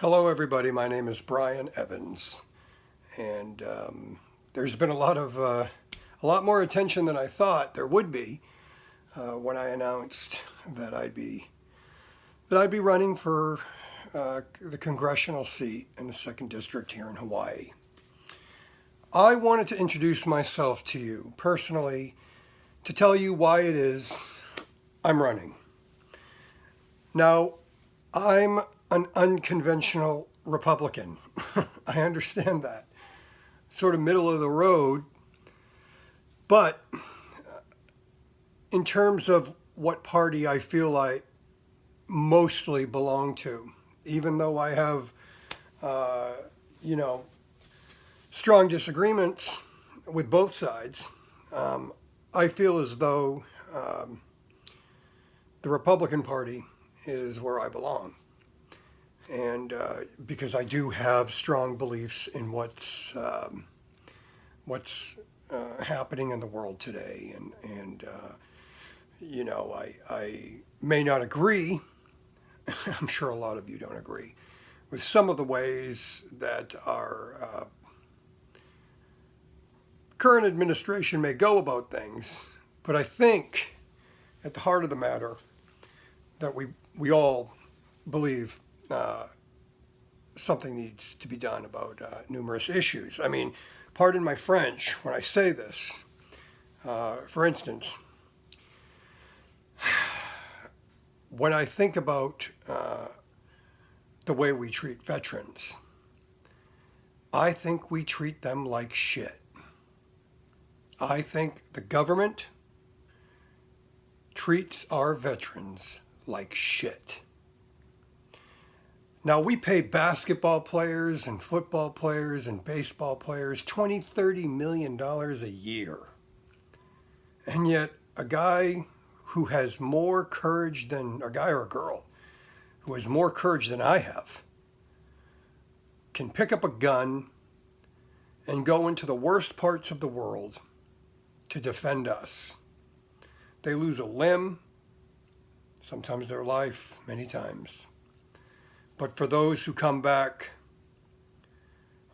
Hello, everybody. My name is Brian Evans, and there's been a lot more attention than I thought there would be when I announced that I'd be running for the congressional seat in the second district here in Hawaii. I wanted to introduce myself to you personally to tell you why it is I'm running. Now, I'm an unconventional Republican. I understand that. Sort of middle of the road. But in terms of what party I feel I mostly belong to, even though I have, you know, strong disagreements with both sides, I feel as though the Republican Party is where I belong. And because I do have strong beliefs in what's happening in the world today, I may not agree. I'm sure a lot of you don't agree with some of the ways that our current administration may go about things, but I think at the heart of the matter that we all believe something needs to be done about numerous issues. I mean, pardon my French when I say this. For instance, when I think about the way we treat veterans, I think we treat them like shit. I think the government treats our veterans like shit. Now, we pay basketball players and football players and baseball players $20-30 million a year. And yet, a guy who has more courage than a guy or a girl who has more courage than I have can pick up a gun and go into the worst parts of the world to defend us. They lose a limb, sometimes their life, many times. But for those who come back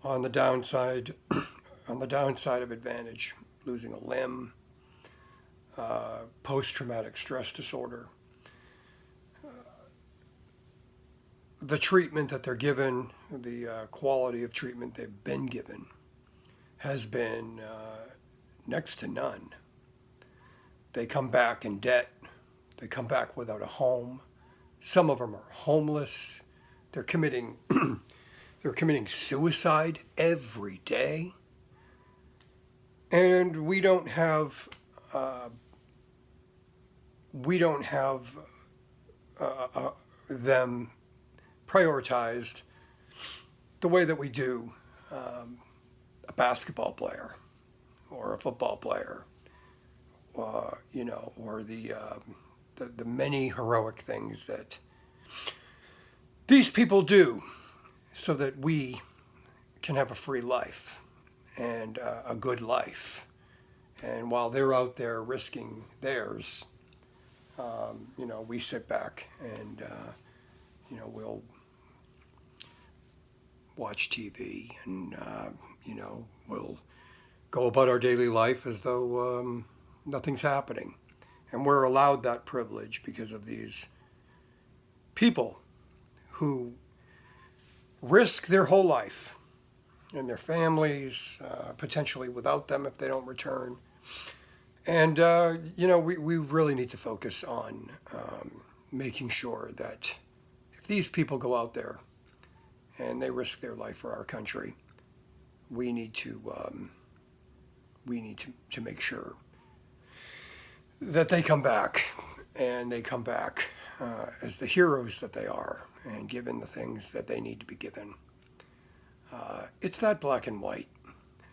on the downside, of advantage, losing a limb, post-traumatic stress disorder, the treatment that they're given, the quality of treatment they've been given, has been next to none. They come back in debt. They come back without a home. Some of them are homeless. They're committing suicide every day. And we don't have them prioritized the way that we do a basketball player or a football player, or the many heroic things that these people do so that we can have a free life and a good life. And while they're out there risking theirs, we sit back and, we'll watch TV and, we'll go about our daily life as though nothing's happening. And we're allowed that privilege because of these people who risk their whole life and their families, potentially without them if they don't return. And, we really need to focus on making sure that if these people go out there and they risk their life for our country, we need to make sure that they come back, and they come back as the heroes that they are, and given the things that they need to be given. It's that black and white.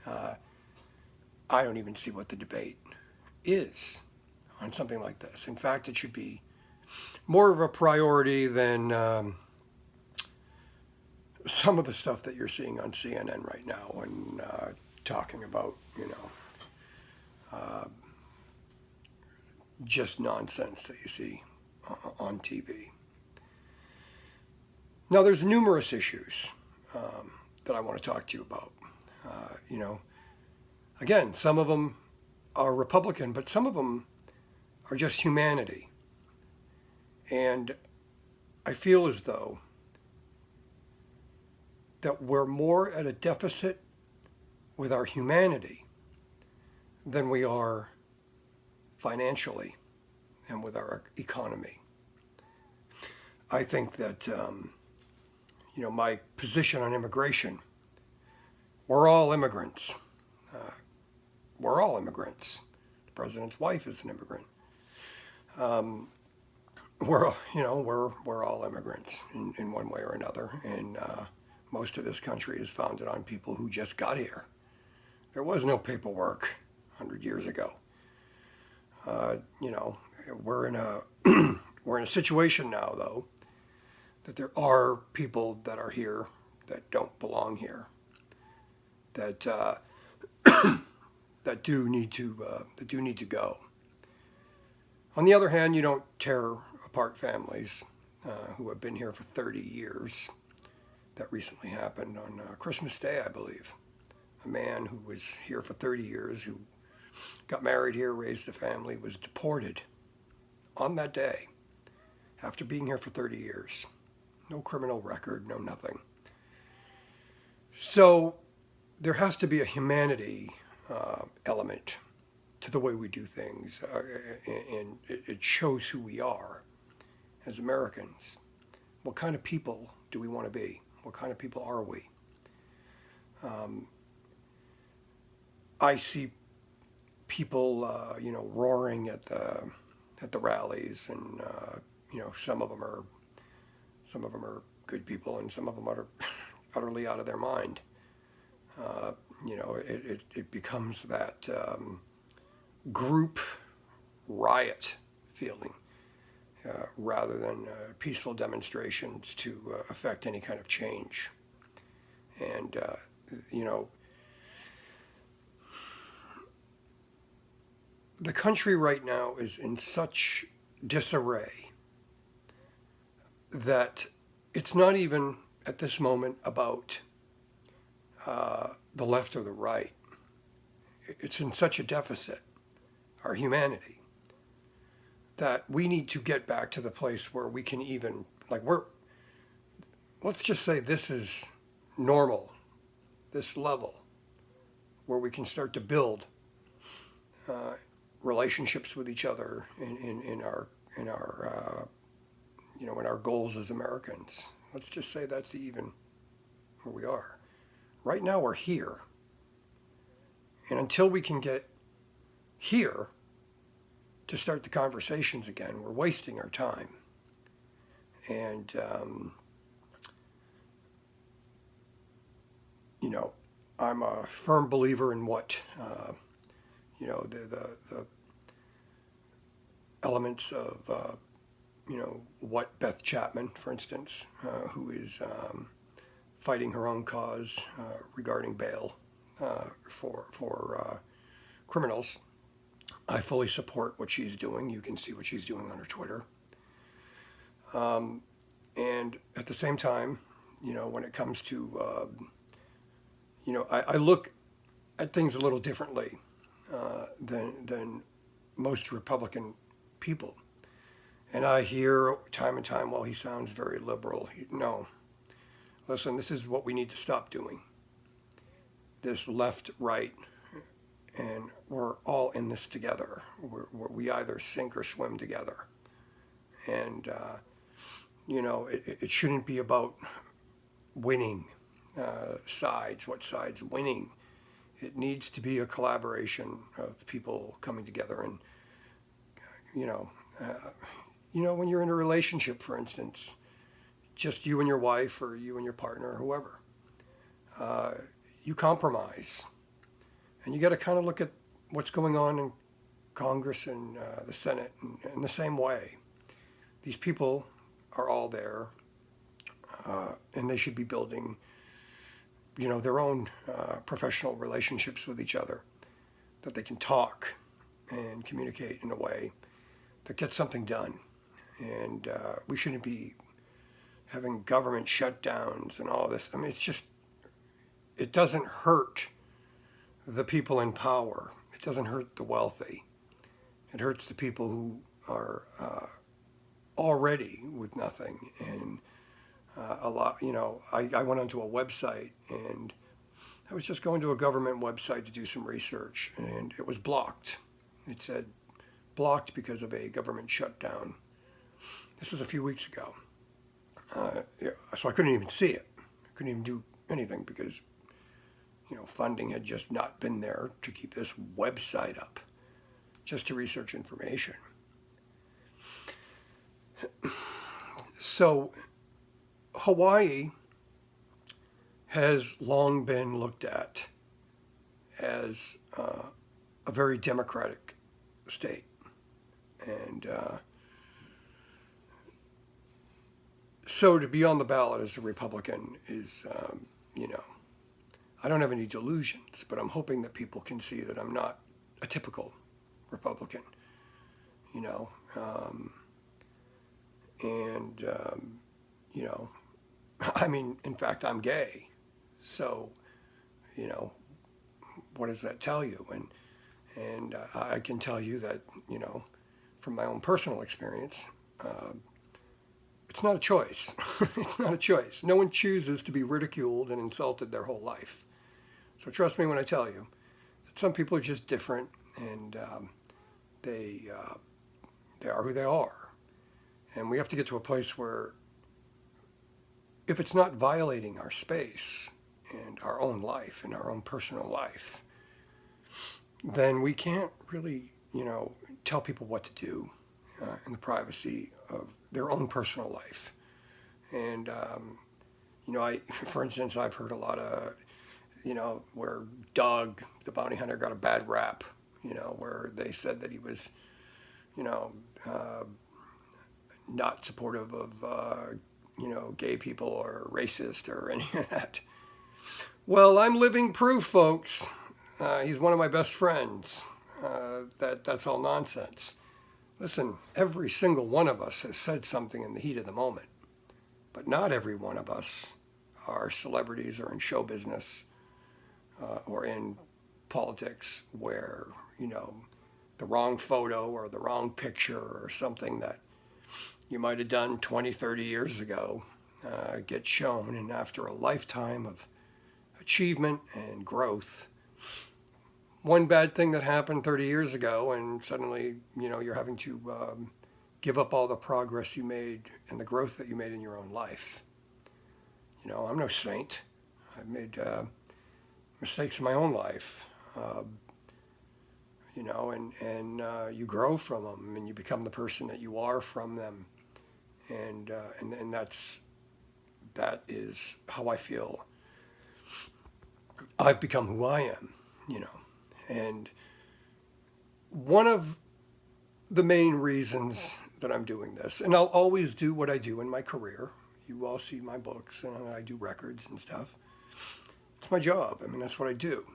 I don't even see what the debate is on something like this. In fact, it should be more of a priority than some of the stuff that you're seeing on CNN right now and talking about, just nonsense that you see on TV. Now, there's numerous issues that I want to talk to you about. You know, again, some of them are Republican, but some of them are just humanity. And I feel as though that we're more at a deficit with our humanity than we are financially and with our economy. I think that, you know, my position on immigration, we're all immigrants. We're all immigrants. The president's wife is an immigrant. We're all immigrants in one way or another, and most of this country is founded on people who just got here. There was no paperwork 100 years ago. You know, we're in a we're in a situation now, though, that there are people that are here that don't belong here, that that do need to go. On the other hand, you don't tear apart families who have been here for 30 years. That recently happened on Christmas Day, I believe. A man who was here for 30 years, who got married here, raised a family, was deported on that day after being here for 30 years. No criminal record, no nothing. So there has to be a humanity element to the way we do things, and it shows who we are as Americans. What kind of people do we want to be? What kind of people are we? I see people, you know, roaring at the rallies, and you know, some of them are good people, and some of them are utterly out of their mind. You know, it becomes that group riot feeling rather than peaceful demonstrations to affect any kind of change. And you know, the country right now is in such disarray that it's not even at this moment about the left or the right. It's in such a deficit, our humanity, that we need to get back to the place where we can even, like, let's just say this is normal, this level, where we can start to build relationships with each other in our you know, in our goals as Americans. Let's just say that's even where we are. Right now we're here. And until we can get here to start the conversations again, we're wasting our time. And, you know, I'm a firm believer in what, you know, the elements of, you know, what Beth Chapman, for instance, who is fighting her own cause regarding bail for criminals. I fully support what she's doing. You can see what she's doing on her Twitter. And at the same time, you know, when it comes to, you know, I look at things a little differently than most Republican people. And I hear time and time, well, he sounds very liberal. No. Listen, this is what we need to stop doing. This left, right, and we're all in this together. We either sink or swim together. And, you know, it shouldn't be about winning sides, what side's winning. It needs to be a collaboration of people coming together and, you know, when you're in a relationship, for instance, just you and your wife or you and your partner or whoever, you compromise. And you got to kind of look at what's going on in Congress and the Senate in the same way. These people are all there, and they should be building, you know, their own professional relationships with each other, that they can talk and communicate in a way that gets something done. And we shouldn't be having government shutdowns and all this. I mean, it doesn't hurt the people in power. It doesn't hurt the wealthy. It hurts the people who are already with nothing. And a lot, I went onto a website, and I was just going to a government website to do some research, and it was blocked. It said blocked because of a government shutdown. This was a few weeks ago. So I couldn't even see it. I couldn't even do anything because, funding had just not been there to keep this website up, just to research information. So Hawaii has long been looked at as a very democratic state. And so to be on the ballot as a Republican is, I don't have any delusions, but I'm hoping that people can see that I'm not a typical Republican, I mean, in fact, I'm gay. So, what does that tell you? And I can tell you that, from my own personal experience, it's not a choice. It's not a choice. No one chooses to be ridiculed and insulted their whole life. So trust me when I tell you that some people are just different, and they are who they are. And we have to get to a place where if it's not violating our space and our own life and our own personal life, then we can't really, tell people what to do in the privacy of their own personal life. And, for instance, I've heard a lot of, where Doug, the bounty hunter, got a bad rap, where they said that he was, not supportive of, gay people or racist or any of that. Well, I'm living proof, folks. He's one of my best friends. That's all nonsense. Listen, every single one of us has said something in the heat of the moment, but not every one of us are celebrities or in show business or in politics where, the wrong photo or the wrong picture or something that you might have done 20, 30 years ago gets shown, and after a lifetime of achievement and growth, one bad thing that happened 30 years ago, and suddenly, you're having to give up all the progress you made and the growth that you made in your own life. I'm no saint. I've made mistakes in my own life, and you grow from them, and you become the person that you are from them, and that is how I feel. I've become who I am, and one of the main reasons that I'm doing this, and I'll always do what I do in my career. You all see my books, and I do records and stuff. It's my job. I mean, that's what I do.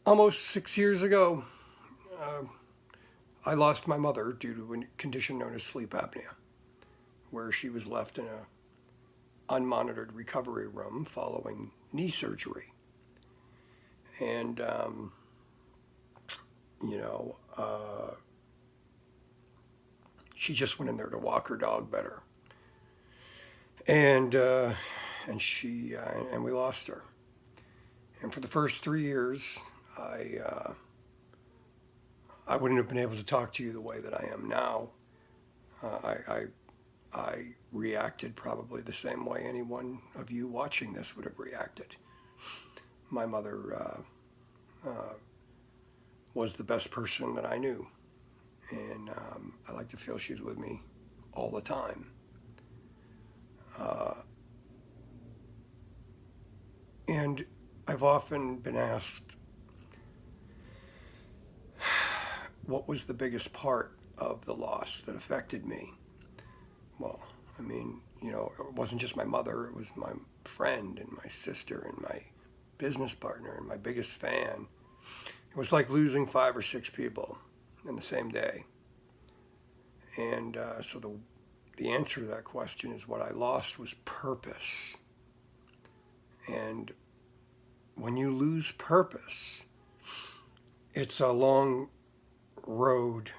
Almost 6 years ago, I lost my mother due to a condition known as sleep apnea, where she was left in a unmonitored recovery room following knee surgery. And, she just went in there to walk her dog better. And we lost her. And for the first 3 years, I wouldn't have been able to talk to you the way that I am now. I reacted probably the same way any one of you watching this would have reacted. My mother was the best person that I knew, and I like to feel she's with me all the time. And I've often been asked, what was the biggest part of the loss that affected me? Well, I mean, it wasn't just my mother, it was my friend and my sister and my business partner and my biggest fan. It was like losing 5 or 6 people in the same day. And so the answer to that question is what I lost was purpose. And when you lose purpose, it's a long road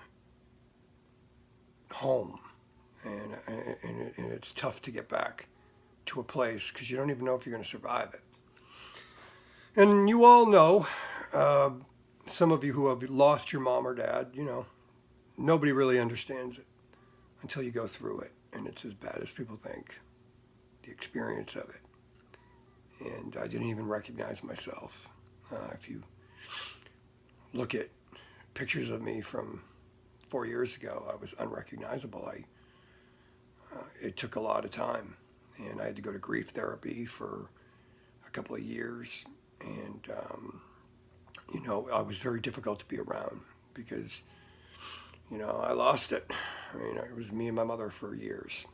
home. And it's tough to get back to a place because you don't even know if you're going to survive it. And you all know, some of you who have lost your mom or dad, nobody really understands it until you go through it. And it's as bad as people think, the experience of it. And I didn't even recognize myself. If you look at pictures of me from 4 years ago, I was unrecognizable. It took a lot of time. And I had to go to grief therapy for a couple of years. And, I was very difficult to be around because, I lost it. It was me and my mother for years.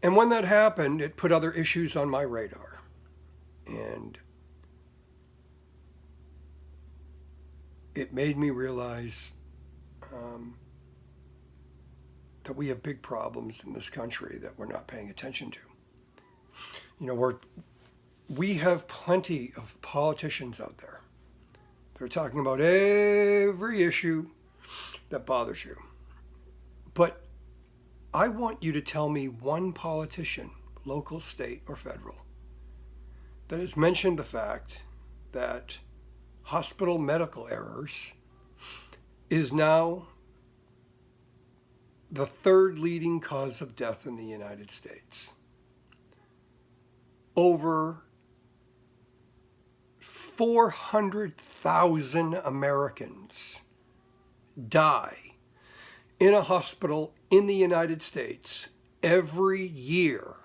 And when that happened, it put other issues on my radar. And it made me realize that we have big problems in this country that we're not paying attention to. We have plenty of politicians out there. They're talking about every issue that bothers you. But I want you to tell me one politician, local, state, or federal, that has mentioned the fact that hospital medical errors is now the third leading cause of death in the United States. Over 400,000 Americans die in a hospital in the United States every year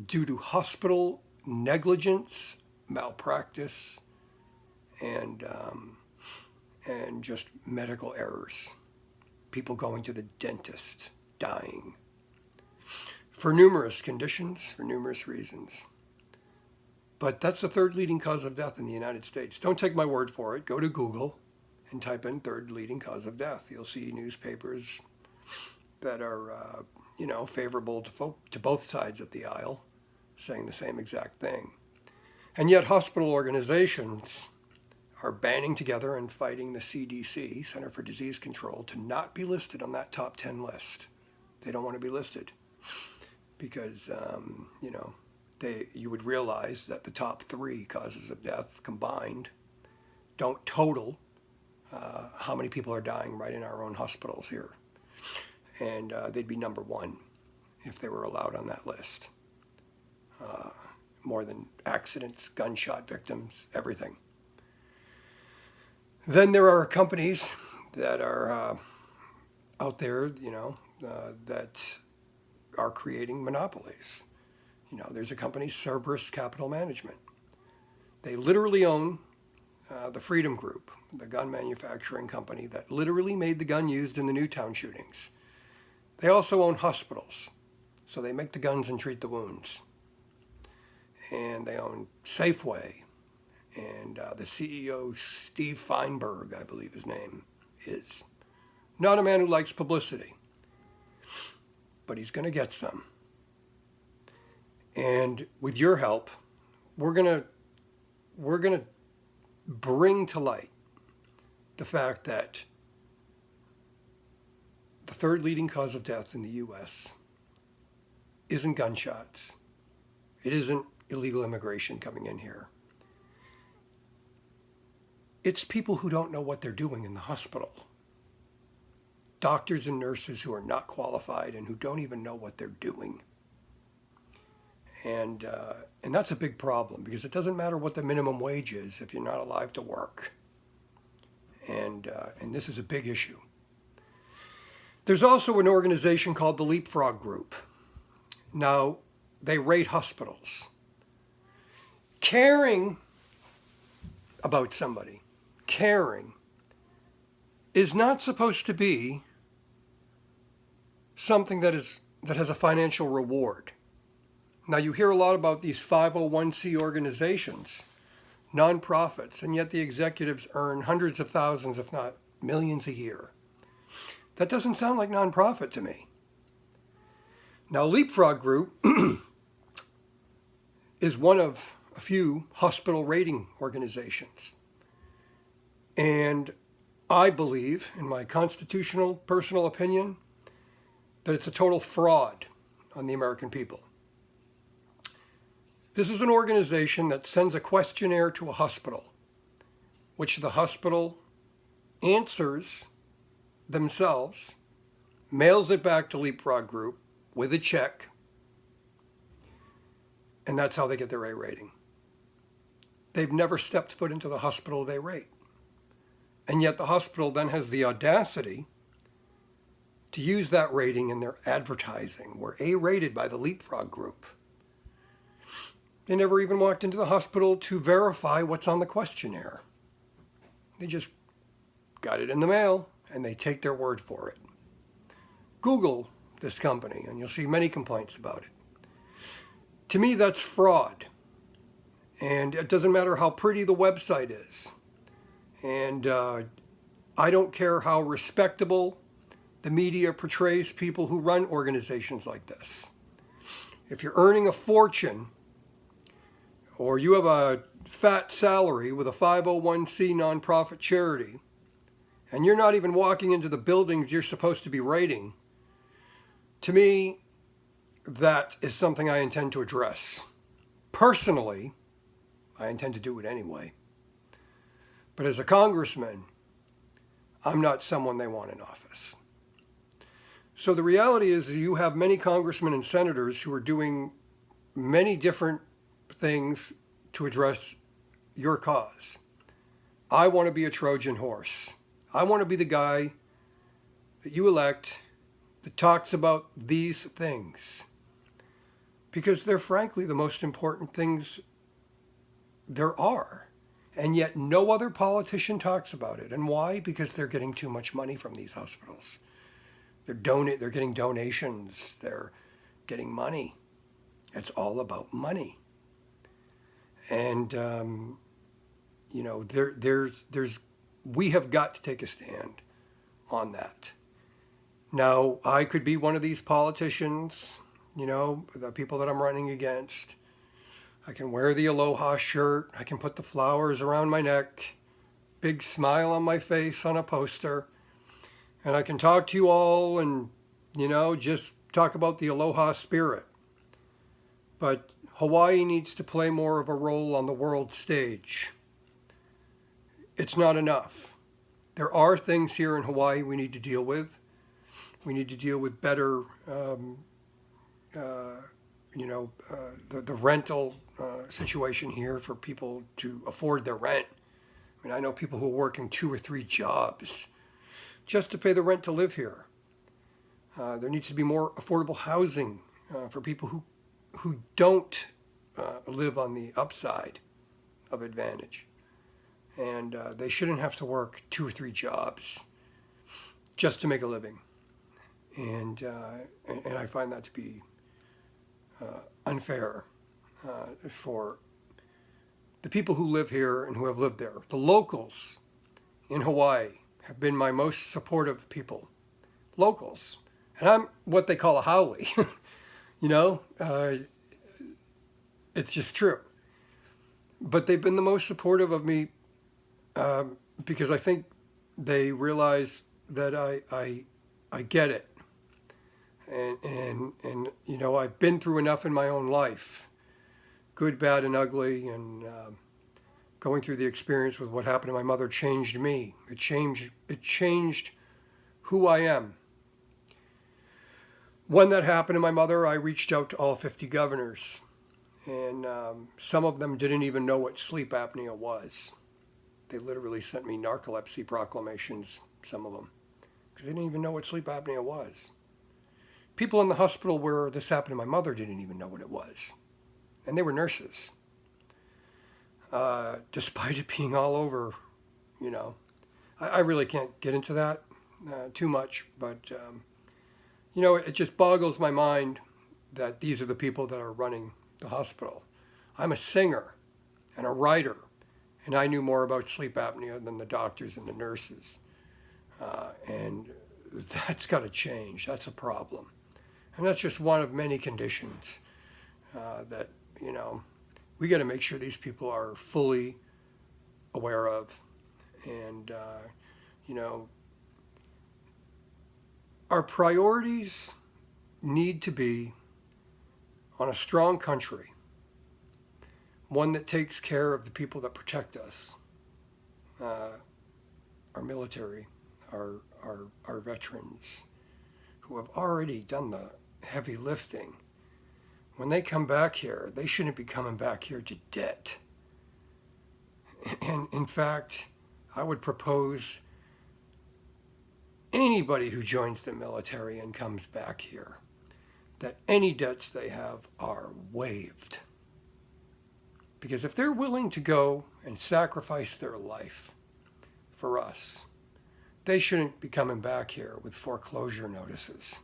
due to hospital negligence, malpractice, and just medical errors. People going to the dentist, dying. For numerous conditions, for numerous reasons. But that's the third leading cause of death in the United States. Don't take my word for it. Go to Google and type in third leading cause of death. You'll see newspapers that are, favorable to both sides of the aisle saying the same exact thing. And yet hospital organizations are banding together and fighting the CDC, Center for Disease Control, to not be listed on that top 10 list. They don't want to be listed because, you would realize that the top 3 causes of death combined don't total how many people are dying right in our own hospitals here. And they'd be number 1 if they were allowed on that list. More than accidents, gunshot victims, everything. Then there are companies that are out there, that are creating monopolies. There's a company, Cerberus Capital Management. They literally own the Freedom Group, the gun manufacturing company that literally made the gun used in the Newtown shootings. They also own hospitals, so they make the guns and treat the wounds. And they own Safeway, and the CEO, Steve Feinberg, I believe his name is. Not a man who likes publicity, but he's going to get some. And with your help, we're going to bring to light the fact that the third leading cause of death in the U.S. isn't gunshots. It isn't illegal immigration coming in here. It's people who don't know what they're doing in the hospital. Doctors and nurses who are not qualified and who don't even know what they're doing. And that's a big problem because it doesn't matter what the minimum wage is if you're not alive to work. And this is a big issue. There's also an organization called the Leapfrog Group. Now, they rate hospitals. Caring about somebody, caring, is not supposed to be something that has a financial reward. Now, you hear a lot about these 501c organizations, nonprofits, and yet the executives earn hundreds of thousands, if not millions a year. That doesn't sound like nonprofit to me. Now, Leapfrog Group is one of a few hospital rating organizations. And I believe, in my constitutional personal opinion, that it's a total fraud on the American people. This is an organization that sends a questionnaire to a hospital, which the hospital answers themselves, mails it back to Leapfrog Group with a check, and that's how they get their A rating. They've never stepped foot into the hospital they rate. And yet the hospital then has the audacity to use that rating in their advertising. We're A-rated by the Leapfrog Group. They never even walked into the hospital to verify what's on the questionnaire. They just got it in the mail, and they take their word for it. Google this company, and you'll see many complaints about it. To me, that's fraud. And it doesn't matter how pretty the website is. And I don't care how respectable the media portrays people who run organizations like this. If you're earning a fortune, or you have a fat salary with a 501c nonprofit charity, and you're not even walking into the buildings you're supposed to be rating, to me, that is something I intend to address. Personally, I intend to do it anyway. But as a congressman, I'm not someone they want in office. So the reality is you have many congressmen and senators who are doing many different things to address your cause. I want to be a Trojan horse. I want to be the guy that you elect that talks about these things, because they're frankly the most important things there are. And yet no other politician talks about it. And why? Because they're getting too much money from these hospitals. They're getting donations. They're getting money. It's all about money. And we have got to take a stand on that. Now, I could be one of these politicians, the people that I'm running against. I can wear the Aloha shirt. I can put the flowers around my neck, big smile on my face on a poster. And I can talk to you all and, just talk about the Aloha spirit. But Hawaii needs to play more of a role on the world stage. It's not enough. There are things here in Hawaii we need to deal with. We need to deal with better, the rental situation here for people to afford their rent. I mean, I know people who are working 2 or 3 jobs just to pay the rent to live here. There needs to be more affordable housing for people who don't live on the upside of advantage. And they shouldn't have to work 2 or 3 jobs just to make a living. And I find that to be unfair for the people who live here and who have lived there. The locals in Hawaii have been my most supportive people. Locals. And I'm what they call a haole. It's just true. But they've been the most supportive of me because I think they realize that I get it. And I've been through enough in my own life, good, bad, and ugly, and going through the experience with what happened to my mother changed me. It changed who I am. When that happened to my mother, I reached out to all 50 governors, and some of them didn't even know what sleep apnea was. They literally sent me narcolepsy proclamations, some of them, because they didn't even know what sleep apnea was. People in the hospital where this happened to my mother didn't even know what it was. And they were nurses. Despite it being all over, I really can't get into that too much. But, it just boggles my mind that these are the people that are running the hospital. I'm a singer and a writer, and I knew more about sleep apnea than the doctors and the nurses. And that's got to change. That's a problem. And that's just one of many conditions that, we got to make sure these people are fully aware of. And, our priorities need to be on a strong country, one that takes care of the people that protect us, our military, our veterans, who have already done the heavy lifting. When they come back here, they shouldn't be coming back here to debt. And in fact, I would propose anybody who joins the military and comes back here, that any debts they have are waived. Because if they're willing to go and sacrifice their life for us, they shouldn't be coming back here with foreclosure notices.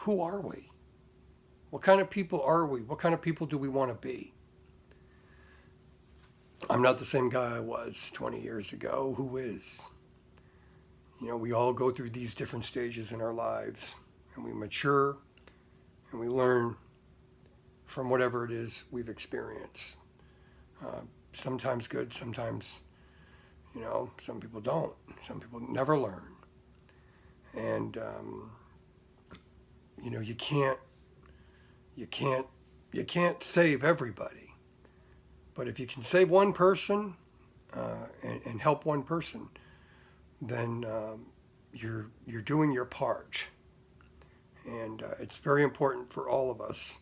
Who are we? What kind of people are we? What kind of people do we want to be? I'm not the same guy I was 20 years ago. Who is? We all go through these different stages in our lives, and we mature and we learn from whatever it is we've experienced. Sometimes good, sometimes, some people don't. Some people never learn. And, you can't save everybody. But if you can save one person and help one person, then you're doing your part. And it's very important for all of us,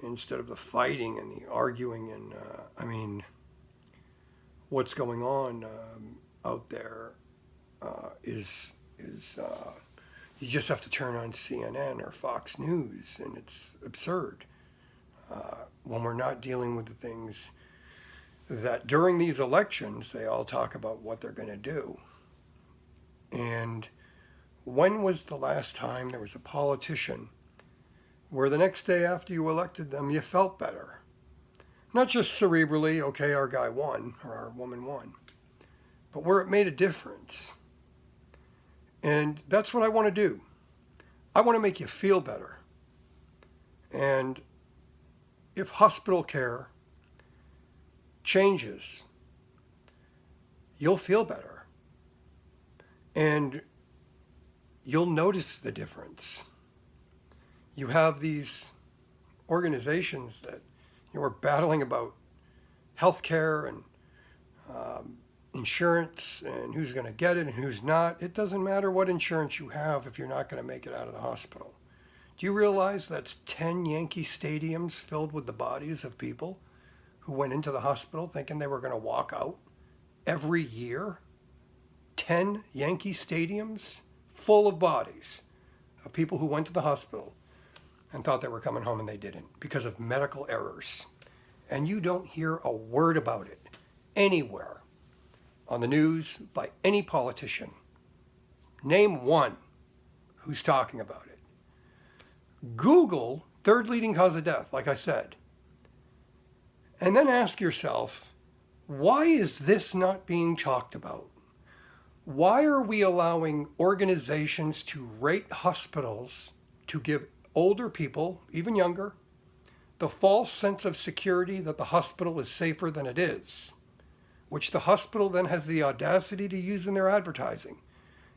instead of the fighting and the arguing and what's going on out there is you just have to turn on CNN or Fox News, and it's absurd when we're not dealing with the things that during these elections they all talk about what they're going to do. And when was the last time there was a politician where the next day after you elected them, you felt better? Not just cerebrally, okay, our guy won or our woman won, but where it made a difference. And that's what I want to do. I want to make you feel better. And if hospital care changes, you'll feel better. And you'll notice the difference. You have these organizations that are battling about healthcare and insurance and who's going to get it and who's not. It doesn't matter what insurance you have if you're not going to make it out of the hospital. Do you realize that's 10 Yankee stadiums filled with the bodies of people who went into the hospital thinking they were going to walk out every year? 10 Yankee stadiums full of bodies of people who went to the hospital and thought they were coming home and they didn't because of medical errors. And you don't hear a word about it anywhere on the news by any politician. Name one who's talking about it. Google third leading cause of death, like I said. And then ask yourself, why is this not being talked about? Why are we allowing organizations to rate hospitals to give older people, even younger, the false sense of security that the hospital is safer than it is, which the hospital then has the audacity to use in their advertising,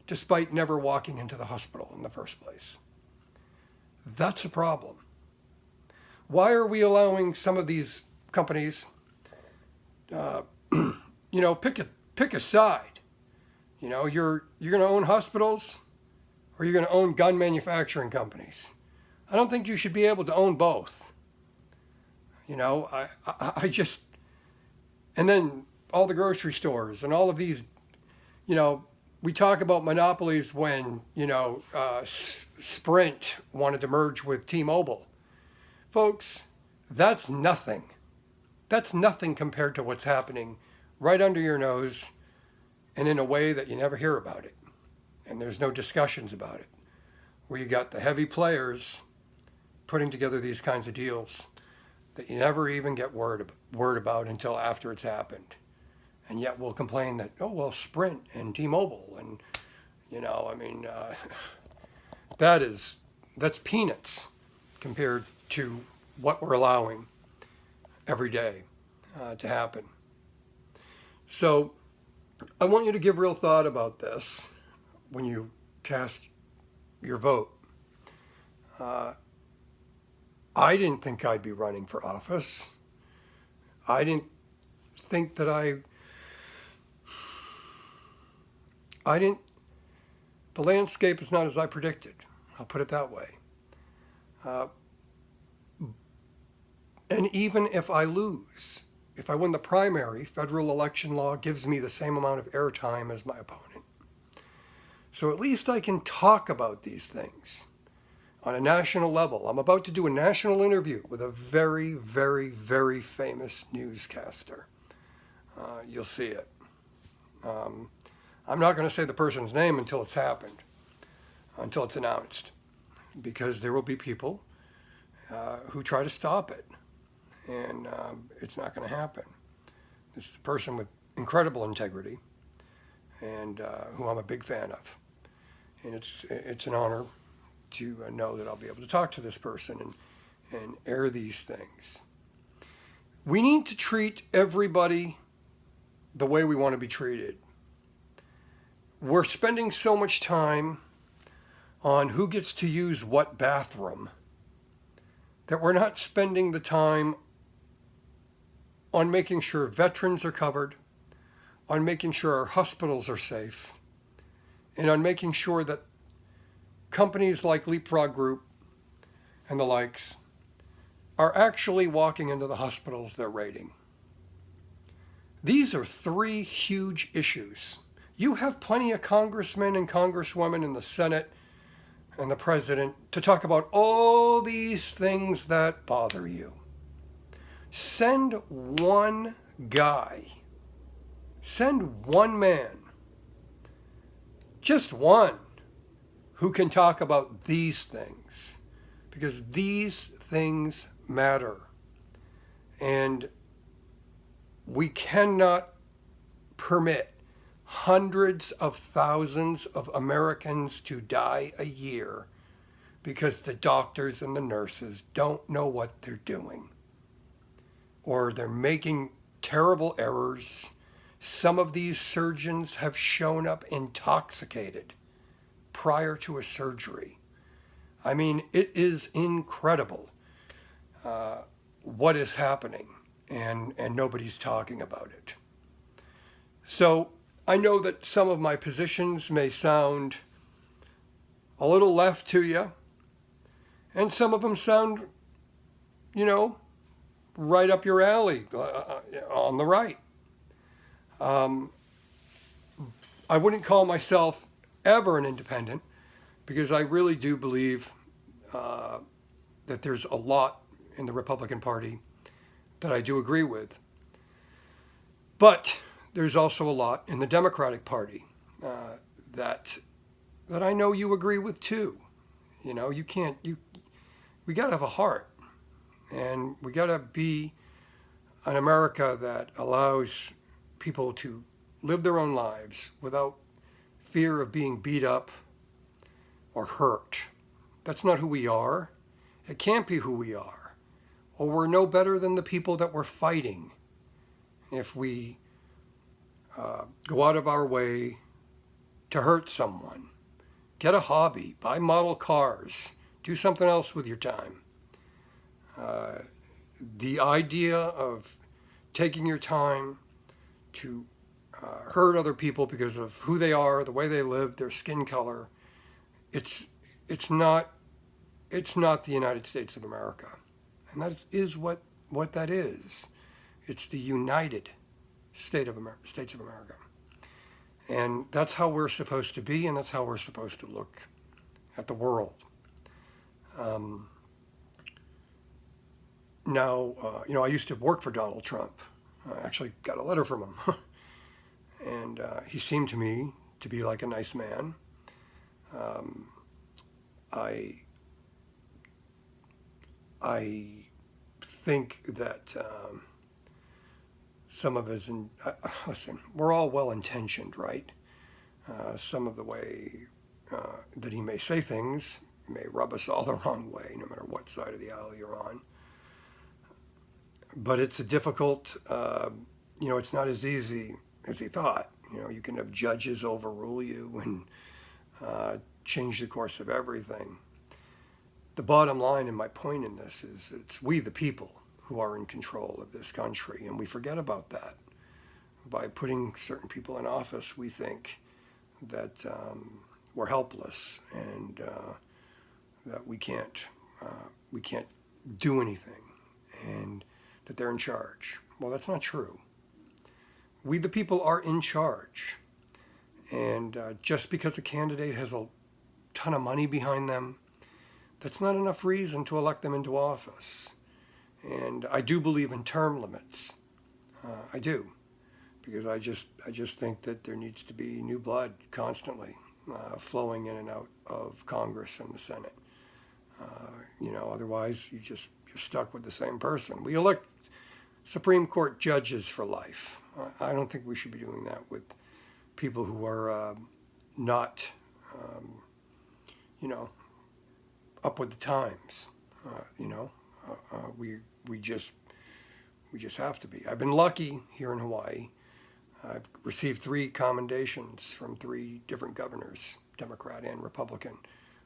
despite never walking into the hospital in the first place? That's a problem. Why are we allowing some of these companies, pick a side? You're going to own hospitals, or you're going to own gun manufacturing companies. I don't think you should be able to own both. I just, and then all the grocery stores and all of these, we talk about monopolies when, Sprint wanted to merge with T-Mobile. Folks, that's nothing. That's nothing compared to what's happening right under your nose and in a way that you never hear about it. And there's no discussions about it. Where you got the heavy players putting together these kinds of deals that you never even get word about until after it's happened. And yet we'll complain that, Sprint and T-Mobile and, that is That's peanuts compared to what we're allowing every day to happen. So I want you to give real thought about this when you cast your vote. I didn't think I'd be running for office. I didn't think that the landscape is not as I predicted. I'll put it that way. And even if I lose, if I win the primary, federal election law gives me the same amount of airtime as my opponent. So at least I can talk about these things on a national level. I'm about to do a national interview with a very, very, very famous newscaster. You'll see it. I'm not going to say the person's name until it's happened, until it's announced, because there will be people who try to stop it, and it's not going to happen. This is a person with incredible integrity, and who I'm a big fan of, and it's an honor to know that I'll be able to talk to this person and air these things. We need to treat everybody the way we want to be treated. We're spending so much time on who gets to use what bathroom that we're not spending the time on making sure veterans are covered, on making sure our hospitals are safe, and on making sure that companies like Leapfrog Group and the likes are actually walking into the hospitals they're raiding. These are three huge issues. You have plenty of congressmen and congresswomen in the Senate and the president to talk about all these things that bother you. Send one guy, send one man, just one, who can talk about these things, because these things matter. And we cannot permit hundreds of thousands of Americans to die a year because the doctors and the nurses don't know what they're doing, or they're making terrible errors. Some of these surgeons have shown up intoxicated prior to a surgery. I mean, it is incredible what is happening, and nobody's talking about it. So I know that some of my positions may sound a little left to you, and some of them sound, right up your alley, on the right. I wouldn't call myself ever an independent, because I really do believe that there's a lot in the Republican Party that I do agree with. But there's also a lot in the Democratic Party that I know you agree with too. We got to have a heart, and we got to be an America that allows people to live their own lives without fear of being beat up or hurt. That's not who we are. It can't be who we are. Or we're no better than the people that we're fighting if we go out of our way to hurt someone. Get a hobby, buy model cars, do something else with your time. The idea of taking your time to hurt other people because of who they are, the way they live, their skin color, it's not the United States of America. And that is what that is. It's the United States of America. And that's how we're supposed to be, and that's how we're supposed to look at the world. I used to work for Donald Trump. I actually got a letter from him. And he seemed to me to be like a nice man. I think that some of his, listen, we're all well-intentioned, right? Some of the way that he may say things may rub us all the wrong way, no matter what side of the aisle you're on. But it's a difficult, it's not as easy as he thought. You can have judges overrule you and change the course of everything. The bottom line and my point in this is it's we the people who are in control of this country, and we forget about that. By putting certain people in office, we think that we're helpless and that we can't do anything, and that they're in charge. Well, that's not true. We the people are in charge, and just because a candidate has a ton of money behind them, that's not enough reason to elect them into office. And I do believe in term limits. I do, because I just think that there needs to be new blood constantly flowing in and out of Congress and the Senate. Otherwise you're stuck with the same person. We elect Supreme Court judges for life. I don't think we should be doing that with people who are not, up with the times. We just have to be. I've been lucky here in Hawaii. I've received 3 commendations from 3 different governors, Democrat and Republican,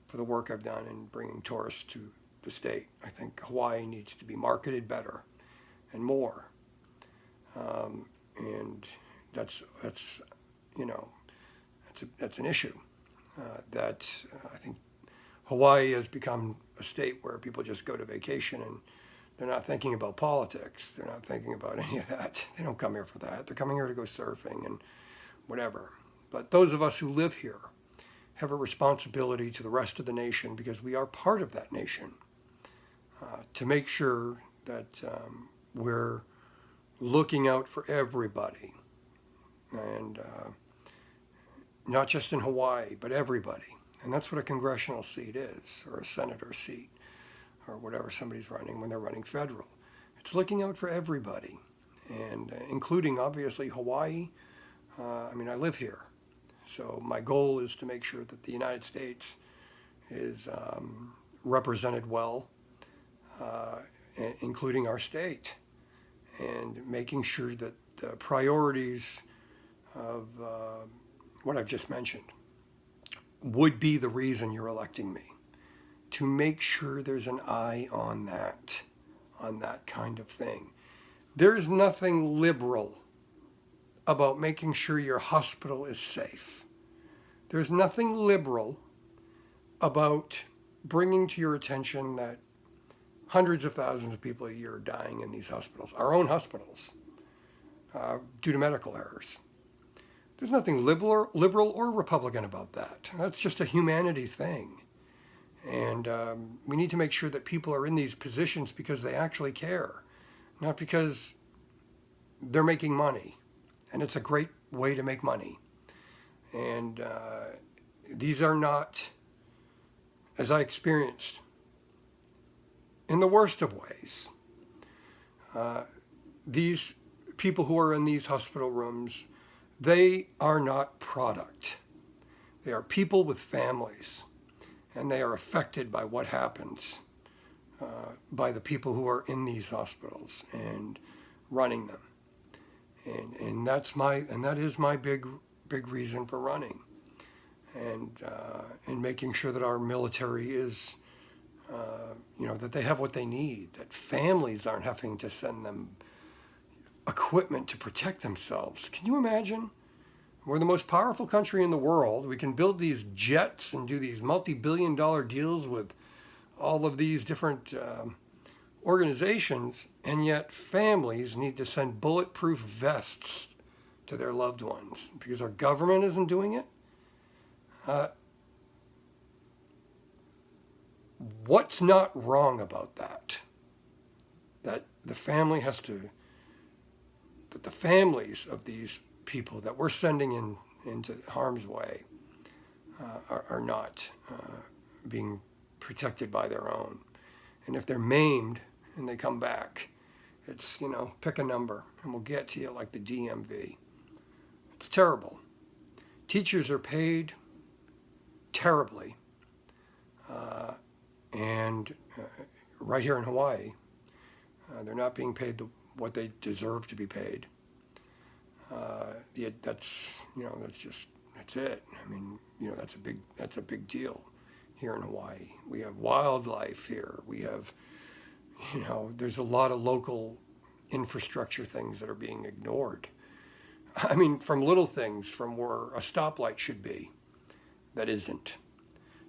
for the work I've done in bringing tourists to the state. I think Hawaii needs to be marketed better and more. And that's an issue. I think Hawaii has become a state where people just go to vacation and they're not thinking about politics. They're not thinking about any of that. They don't come here for that. They're coming here to go surfing and whatever. But those of us who live here have a responsibility to the rest of the nation, because we are part of that nation, to make sure that we're looking out for everybody. And not just in Hawaii, but everybody. And that's what a congressional seat is, or a senator seat, or whatever somebody's running when they're running federal. It's looking out for everybody, and including, obviously, Hawaii. I live here. So my goal is to make sure that the United States is represented well, including our state, and making sure that the priorities of what I've just mentioned would be the reason you're electing me, to make sure there's an eye on that kind of thing. There's nothing liberal about making sure your hospital is safe. There's nothing liberal about bringing to your attention that hundreds of thousands of people a year are dying in these hospitals, our own hospitals, due to medical errors. There's nothing liberal or Republican about that. That's just a humanity thing. And we need to make sure that people are in these positions because they actually care, not because they're making money. And it's a great way to make money. And these are not, as I experienced, in the worst of ways, these people who are in these hospital rooms, they are not product. They are people with families, and they are affected by what happens by the people who are in these hospitals and running them. And that is my big reason for running, and making sure that our military is, that they have what they need, that families aren't having to send them equipment to protect themselves. Can you imagine? We're the most powerful country in the world. We can build these jets and do these multi-billion-dollar deals with all of these different organizations, and yet families need to send bulletproof vests to their loved ones because our government isn't doing it. What's not wrong about that? That the families of these people that we're sending into harm's way are not being protected by their own. And if they're maimed and they come back, it's, pick a number and we'll get to you like the DMV. It's terrible. Teachers are paid terribly. And right here in Hawaii, they're not being paid what they deserve to be paid. That's it. I mean, that's a big deal here in Hawaii. We have wildlife here. We have, there's a lot of local infrastructure things that are being ignored. I mean, from little things, from where a stoplight should be, that isn't,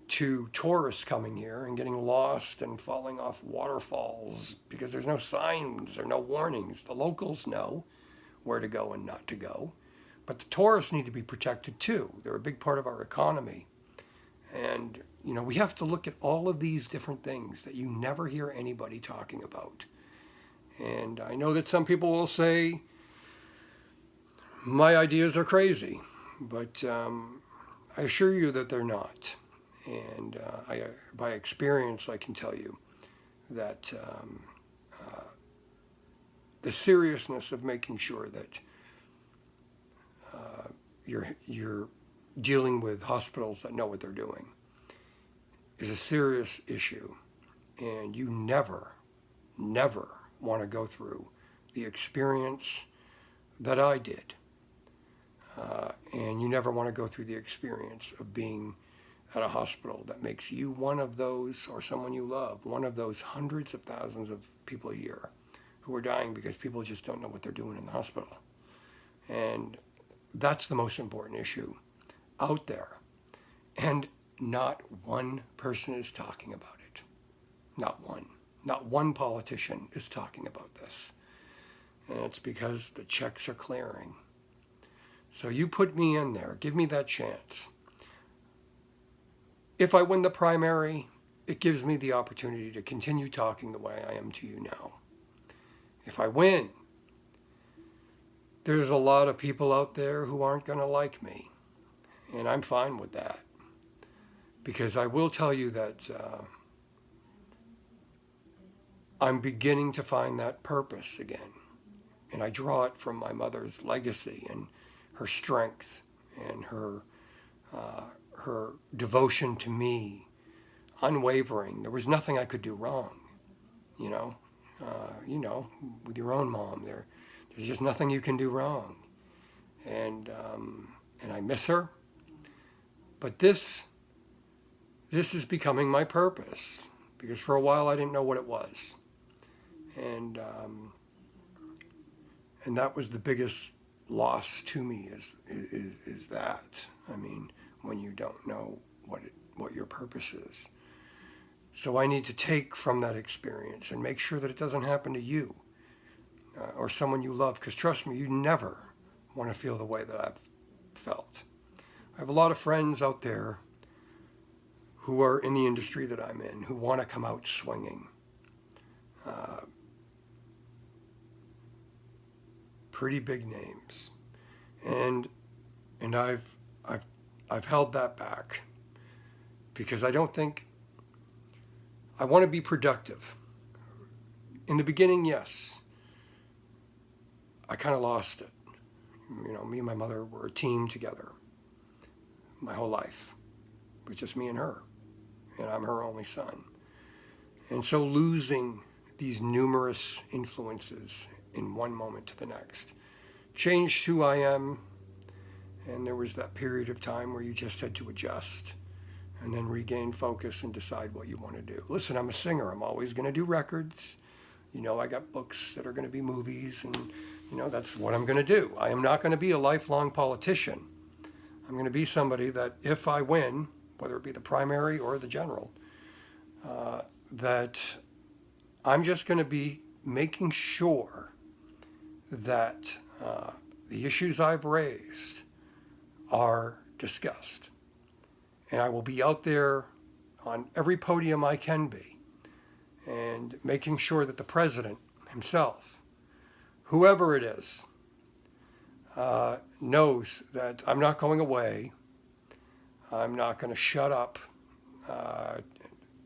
to tourists coming here and getting lost and falling off waterfalls because there's no signs or no warnings. The locals know where to go and not to go, but the tourists need to be protected too. They're a big part of our economy. And, we have to look at all of these different things that you never hear anybody talking about. And I know that some people will say, my ideas are crazy, but I assure you that they're not. And by experience, I can tell you that the seriousness of making sure that you're dealing with hospitals that know what they're doing is a serious issue. And you never want to go through the experience that I did. And you never want to go through the experience of being at a hospital that makes you one of those, or someone you love, one of those hundreds of thousands of people a year who are dying because people just don't know what they're doing in the hospital. And that's the most important issue out there. And not one person is talking about it. Not one. Not one politician is talking about this. And it's because the checks are clearing. So you put me in there. Give me that chance. If I win the primary, it gives me the opportunity to continue talking the way I am to you now. If I win, there's a lot of people out there who aren't going to like me. And I'm fine with that. Because I will tell you that I'm beginning to find that purpose again. And I draw it from my mother's legacy and her strength and her devotion to me, unwavering. There was nothing I could do wrong, with your own mom. There's just nothing you can do wrong. And I miss her. But this is becoming my purpose, because for a while I didn't know what it was. And that was the biggest loss to me is that. I mean, when you don't know what your purpose is. So I need to take from that experience and make sure that it doesn't happen to you or someone you love, because trust me, you never want to feel the way that I've felt. I have a lot of friends out there who are in the industry that I'm in, who want to come out swinging. Pretty big names. And I've held that back because I don't think I want to be productive. In the beginning, yes. I kind of lost it. Me and my mother were a team together my whole life. It was just me and her. And I'm her only son. And so losing these numerous influences in one moment to the next changed who I am. And there was that period of time where you just had to adjust and then regain focus and decide what you want to do. Listen, I'm a singer. I'm always going to do records. I got books that are going to be movies, and, that's what I'm going to do. I am not going to be a lifelong politician. I'm going to be somebody that if I win, whether it be the primary or the general, that I'm just going to be making sure that the issues I've raised are discussed. And I will be out there on every podium I can be and making sure that the president himself, whoever it is, knows that I'm not going away. I'm not going to shut up.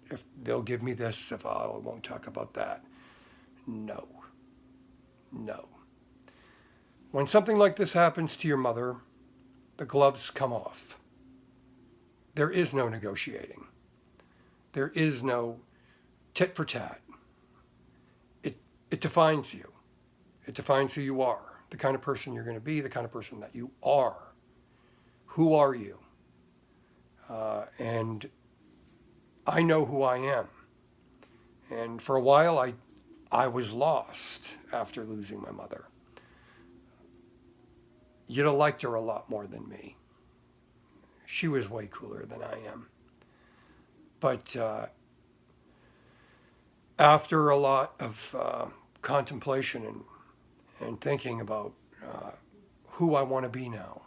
If they'll give me this, if I won't talk about that. No. When something like this happens to your mother, the gloves come off. There is no negotiating. There is no tit for tat. It defines you. It defines who you are, the kind of person you're going to be, the kind of person that you are. Who are you? And I know who I am. And for a while, I was lost after losing my mother. You'd have liked her a lot more than me. She was way cooler than I am. But after a lot of contemplation and thinking about who I want to be now,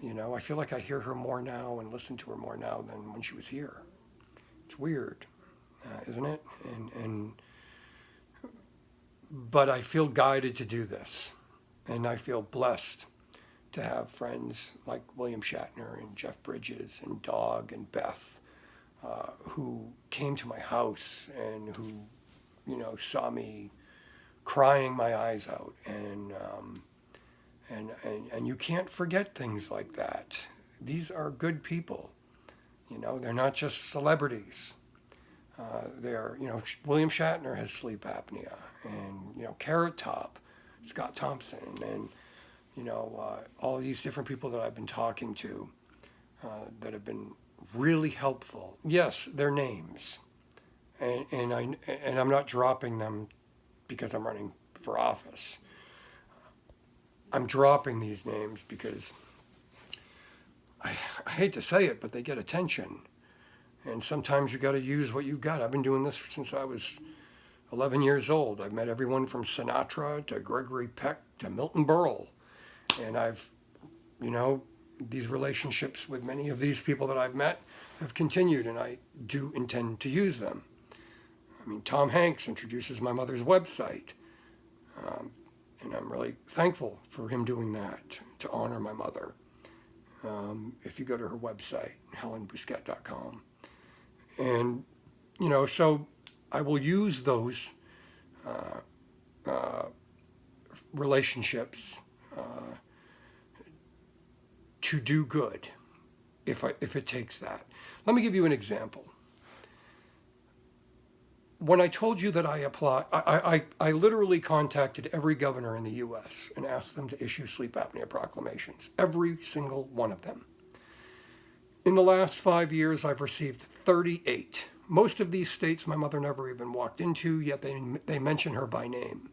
I feel like I hear her more now and listen to her more now than when she was here. It's weird, isn't it? But I feel guided to do this, and I feel blessed to have friends like William Shatner and Jeff Bridges and Dog and Beth, who came to my house and who, saw me crying my eyes out, and you can't forget things like that. These are good people, they're not just celebrities. They're, William Shatner has sleep apnea, and, Carrot Top, Scott Thompson, and, all these different people that I've been talking to that have been really helpful. Yes, their names, and I'm not dropping them because I'm running for office. I'm dropping these names because I hate to say it, but they get attention. And sometimes you got to use what you got. I've been doing this since I was 11 years old. I've met everyone from Sinatra to Gregory Peck to Milton Berle. And I've, these relationships with many of these people that I've met have continued, and I do intend to use them. I mean, Tom Hanks introduces my mother's website. And I'm really thankful for him doing that to honor my mother. If you go to her website, helenbousquet.com. And, so I will use those relationships to do good if it takes that. Let me give you an example. When I told you that I applied, I literally contacted every governor in the U.S. and asked them to issue sleep apnea proclamations, every single one of them. In the last 5 years, I've received 38. Most of these states my mother never even walked into, yet they mention her by name.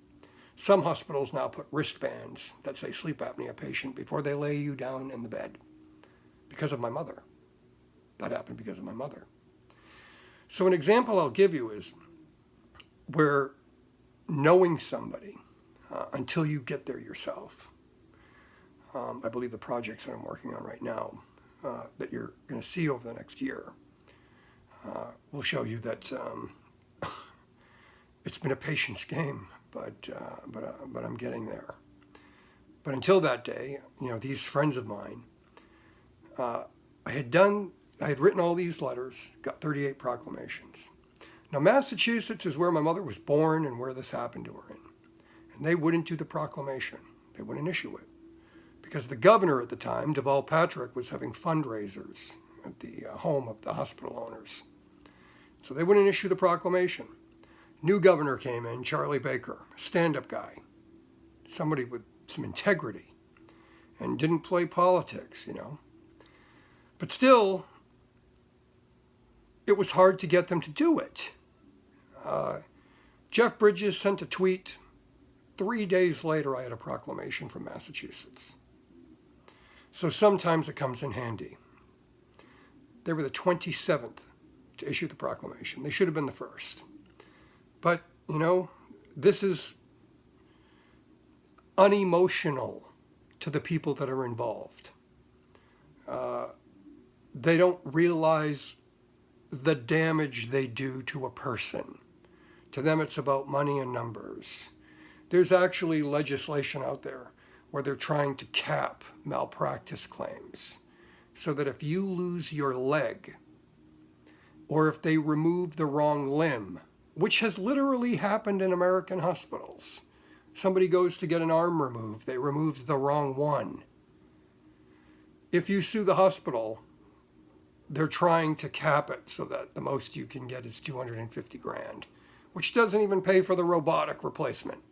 Some hospitals now put wristbands that say sleep apnea patient before they lay you down in the bed because of my mother. That happened because of my mother. So an example I'll give you is where knowing somebody until you get there yourself. I believe the projects that I'm working on right now that you're going to see over the next year will show you that it's been a patience game, but I'm getting there. But until that day, these friends of mine, I had written all these letters, got 38 proclamations. Now, Massachusetts is where my mother was born and where this happened to her in. And they wouldn't do the proclamation. They wouldn't issue it. Because the governor at the time, Deval Patrick, was having fundraisers at the home of the hospital owners. So they wouldn't issue the proclamation. New governor came in, Charlie Baker, stand-up guy, somebody with some integrity, and didn't play politics, But still, it was hard to get them to do it. Jeff Bridges sent a tweet. 3 days later, I had a proclamation from Massachusetts. So sometimes it comes in handy. They were the 27th to issue the proclamation. They should have been the first. But, this is unemotional to the people that are involved. They don't realize the damage they do to a person. To them, it's about money and numbers. There's actually legislation out there where they're trying to cap malpractice claims so that if you lose your leg or if they remove the wrong limb, which has literally happened in American hospitals, somebody goes to get an arm removed, they removed the wrong one. If you sue the hospital, they're trying to cap it so that the most you can get is 250 grand, which doesn't even pay for the robotic replacement,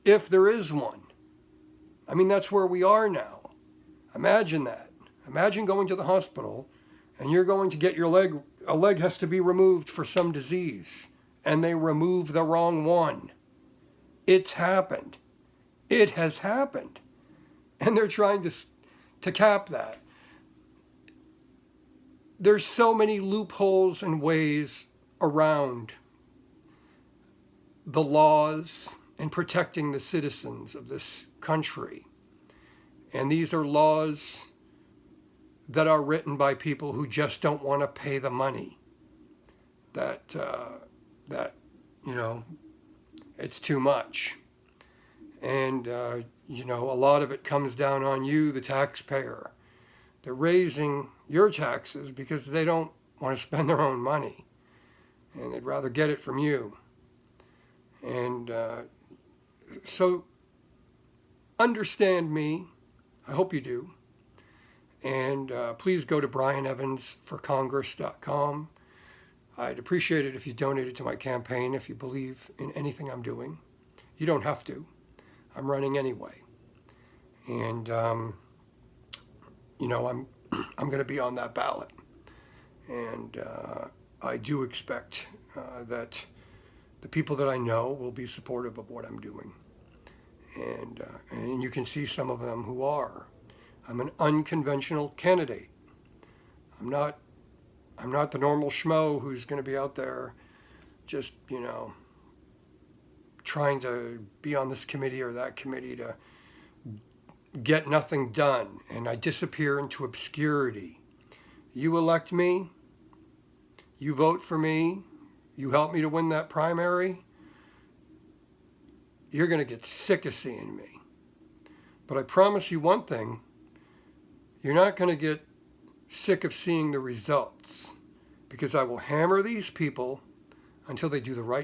if there is one. I mean, that's where we are now. Imagine that. Imagine going to the hospital and you're going to get your leg, a leg has to be removed for some disease, and they remove the wrong one. It's happened. It has happened. And they're trying to cap that. There's so many loopholes and ways around the laws and protecting the citizens of this country. And these are laws that are written by people who just don't want to pay the money. That it's too much. And, a lot of it comes down on you, the taxpayer. They're raising your taxes because they don't want to spend their own money. And they'd rather get it from you. And so understand me. I hope you do. And please go to brianevansforcongress.com. I'd appreciate it if you donated to my campaign if you believe in anything I'm doing. You don't have to. I'm running anyway. And, I'm going to be on that ballot. And I do expect that the people that I know will be supportive of what I'm doing. And you can see some of them who are. I'm an unconventional candidate. I'm not the normal schmo who's going to be out there just, trying to be on this committee or that committee to get nothing done, and I disappear into obscurity. You elect me, you vote for me, you help me to win that primary, you're going to get sick of seeing me. But I promise you one thing, you're not going to get sick of seeing the results, because I will hammer these people until they do the right